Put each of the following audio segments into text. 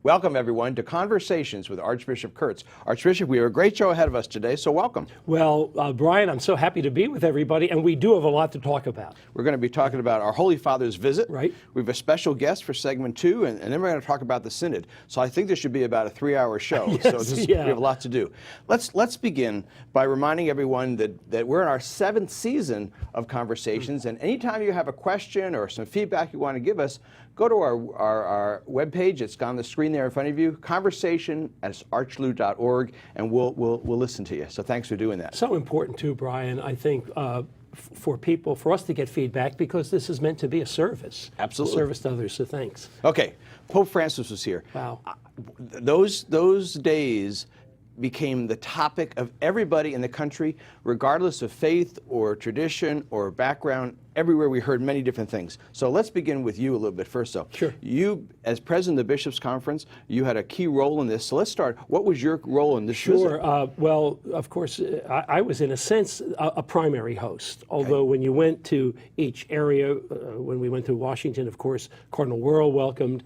Welcome, everyone, to Conversations with Archbishop Kurtz. Archbishop, we have a great show ahead of us today, so welcome. Well, Brian, I'm so happy to be with everybody, and we do have a lot to talk about. We're going to be talking about our Holy Father's visit. Right. We have a special guest for segment 2, and then we're going to talk about the Synod. So I think this should be about a 3-hour show. Yes, We have a lot to do. Let's begin by reminding everyone that we're in our 7th season of Conversations, and anytime you have a question or some feedback you want to give us, go to our webpage. It's on the screen there in front of you, conversation@archlu.org, and we'll listen to you. So thanks for doing that. So important too, Brian, I think, for us to get feedback, because this is meant to be a service. Absolutely. A service to others, so thanks. Okay, Pope Francis was here. Wow. Those days became the topic of everybody in the country, regardless of faith or tradition or background. Everywhere we heard many different things. So let's begin with you a little bit first, though. Sure. You, as president of the Bishops' Conference, you had a key role in this. So let's start. What was your role in this visit? Sure. Well, of course, I was, in a sense, a primary host. Although when you went to each area, when we went to Washington, of course, Cardinal Wuerl welcomed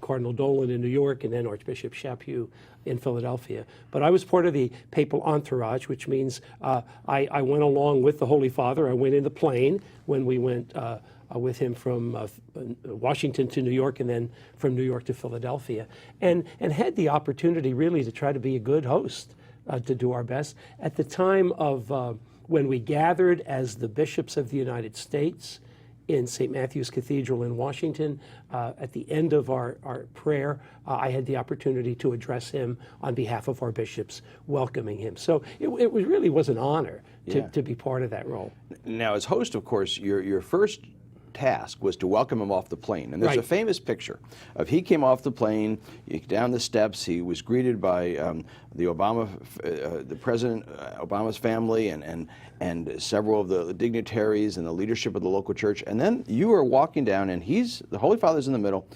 Cardinal Dolan in New York, and then Archbishop Chaput in Philadelphia. But I was part of the papal entourage, which means I went along with the Holy Father. I went in the plane when we went with him from Washington to New York, and then from New York to Philadelphia, and had the opportunity really to try to be a good host, to do our best. At the time of when we gathered as the bishops of the United States in St. Matthew's Cathedral in Washington, at the end of our prayer, I had the opportunity to address him on behalf of our bishops, welcoming him. So it really was an honor to be part of that role. Now, as host, of course, your first task was to welcome him off the plane. And there's a famous picture of he came off the plane, down the steps, he was greeted by the President Obama's family and several of the dignitaries and the leadership of the local church. And then you were walking down, and the Holy Father's in the middle.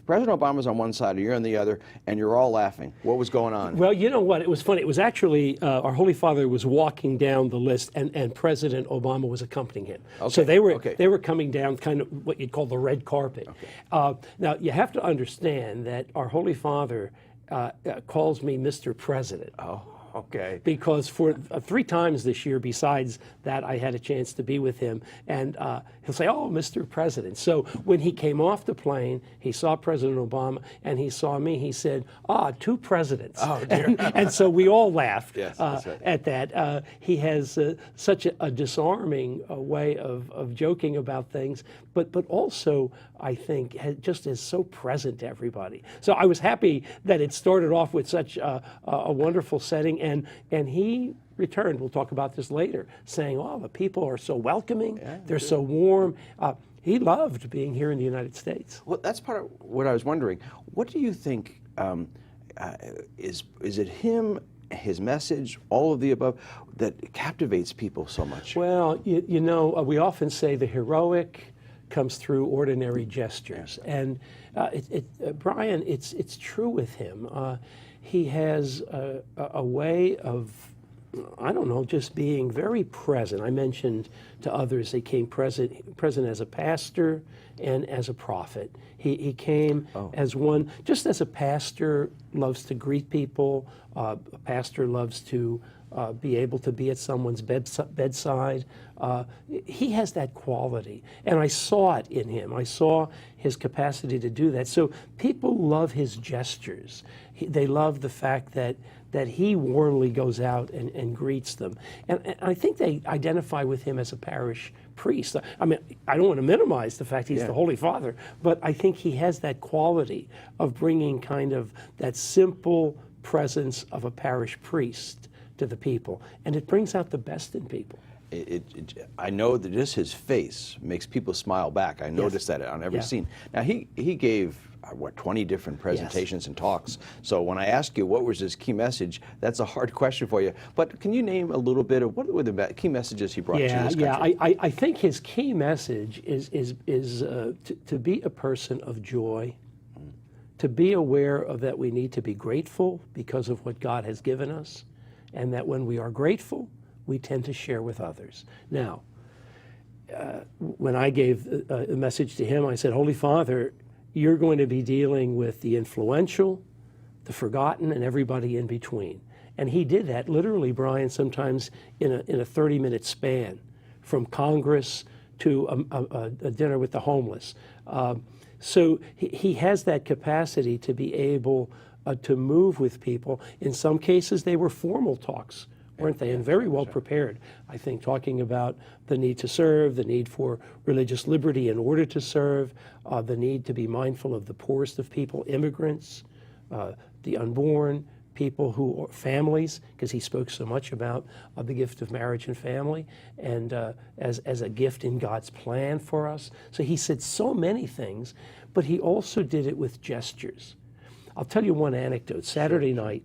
President Obama's on one side, and you're on the other, and you're all laughing. What was going on? Well, you know what? It was funny. It was actually our Holy Father was walking down the list, and President Obama was accompanying him. Okay. So they were coming down kind of what you'd call the red carpet. Okay. Now, you have to understand that our Holy Father calls me Mr. President. Oh. Okay. Because for 3 times this year, besides that, I had a chance to be with him, and he'll say, "Oh, Mr. President." So when he came off the plane, he saw President Obama, and he saw me. He said, "Ah, 2 presidents." Oh, dear. And so we all laughed Yes, that's right. at that. He has such a disarming way of joking about things, but also, I think, just is so present to everybody. So I was happy that it started off with such a wonderful setting, and he returned, we'll talk about this later, saying, "Oh, the people are so welcoming, they're so warm." He loved being here in the United States. Well, that's part of what I was wondering. What do you think, is it him, his message, all of the above, that captivates people so much? Well, you know, we often say the heroic comes through ordinary gestures. And Brian, it's true with him. He has a way of, I don't know, just being very present. I mentioned to others he came present as a pastor and as a prophet. He came as one, just as a pastor loves to greet people, a pastor loves to be able to be at someone's bedside. He has that quality, and I saw it in him. I saw his capacity to do that. So people love his gestures. They love the fact that he warmly goes out and greets them. And I think they identify with him as a parish priest. I mean, I don't want to minimize the fact he's the Holy Father, but I think he has that quality of bringing kind of that simple presence of a parish priest to the people, and it brings out the best in people. I know that just his face makes people smile back. I noticed that on every scene. Now, he gave, 20 different presentations and talks. So when I ask you what was his key message, that's a hard question for you. But can you name a little bit of what were the key messages he brought to this country? I think his key message is to be a person of joy, to be aware of that we need to be grateful because of what God has given us, and that when we are grateful, we tend to share with others. Now, when I gave a message to him, I said, Holy Father, you're going to be dealing with the influential, the forgotten, and everybody in between. And he did that literally, Brian, sometimes in a 30-minute span, from Congress to a dinner with the homeless. So he has that capacity to be able to move with people. In some cases, they were formal talks, weren't they? And very well prepared, I think, talking about the need to serve, the need for religious liberty in order to serve, the need to be mindful of the poorest of people, immigrants, the unborn, people who are families, because he spoke so much about the gift of marriage and family, and as a gift in God's plan for us. So he said so many things, but he also did it with gestures. I'll tell you one anecdote. Saturday night,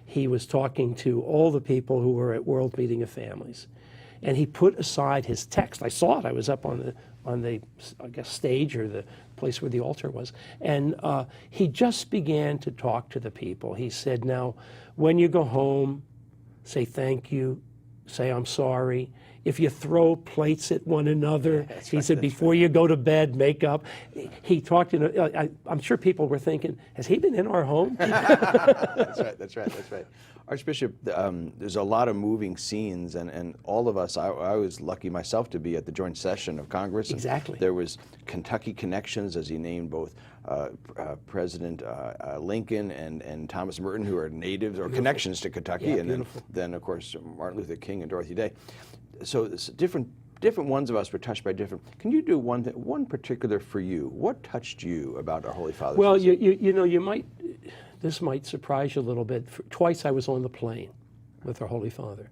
he was talking to all the people who were at World Meeting of Families, and he put aside his text. I saw it. I was up on the I guess stage, or the place where the altar was, and he just began to talk to the people. He said, "Now, when you go home, say thank you, say I'm sorry. If you throw plates at one another," he said, "before you go to bed, make up." He talked I'm sure people were thinking, has he been in our home? That's right. Archbishop, there's a lot of moving scenes, and all of us, I was lucky myself to be at the joint session of Congress. Exactly. There was Kentucky connections, as he named both President Lincoln and Thomas Merton, who are natives or connections to Kentucky, Yeah, and then, of course, Martin Luther King and Dorothy Day. So it's different ones of us were touched by different. Can you do one particular for you? What touched you about our Holy Father? Well, you know, this might surprise you a little bit. Twice I was on the plane with our Holy Father.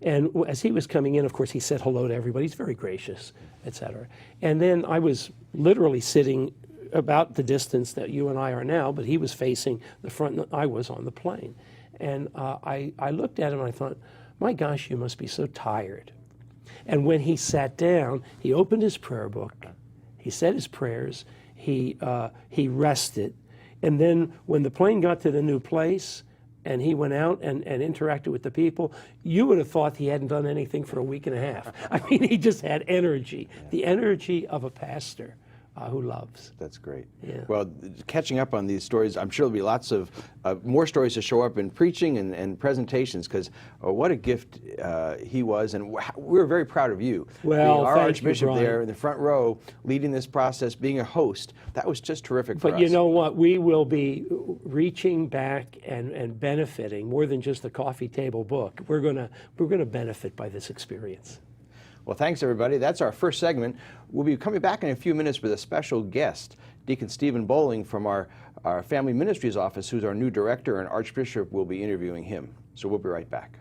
And as he was coming in, of course, he said hello to everybody. He's very gracious, etc. And then I was literally sitting about the distance that you and I are now, but he was facing the front, and I was on the plane. And I looked at him and I thought, my gosh, you must be so tired. And when he sat down, he opened his prayer book, he said his prayers, he rested. And then when the plane got to the new place and he went out and interacted with the people, you would have thought he hadn't done anything for a week and a half. I mean, he just had energy, the energy of a pastor who loves. That's great. Yeah. Well, catching up on these stories, I'm sure there'll be lots of more stories to show up in preaching and presentations, because what a gift he was, and we're very proud of you. Well, our thank Archbishop you, Brian. there in the front row, leading this process, being a host. That was just terrific for us. But you know what? We will be reaching back and benefiting more than just the coffee table book. We're gonna benefit by this experience. Well, thanks, everybody. That's our first segment. We'll be coming back in a few minutes with a special guest, Deacon Stephen Bowling from our Family Ministries office, who's our new director, and Archbishop will be interviewing him. So we'll be right back.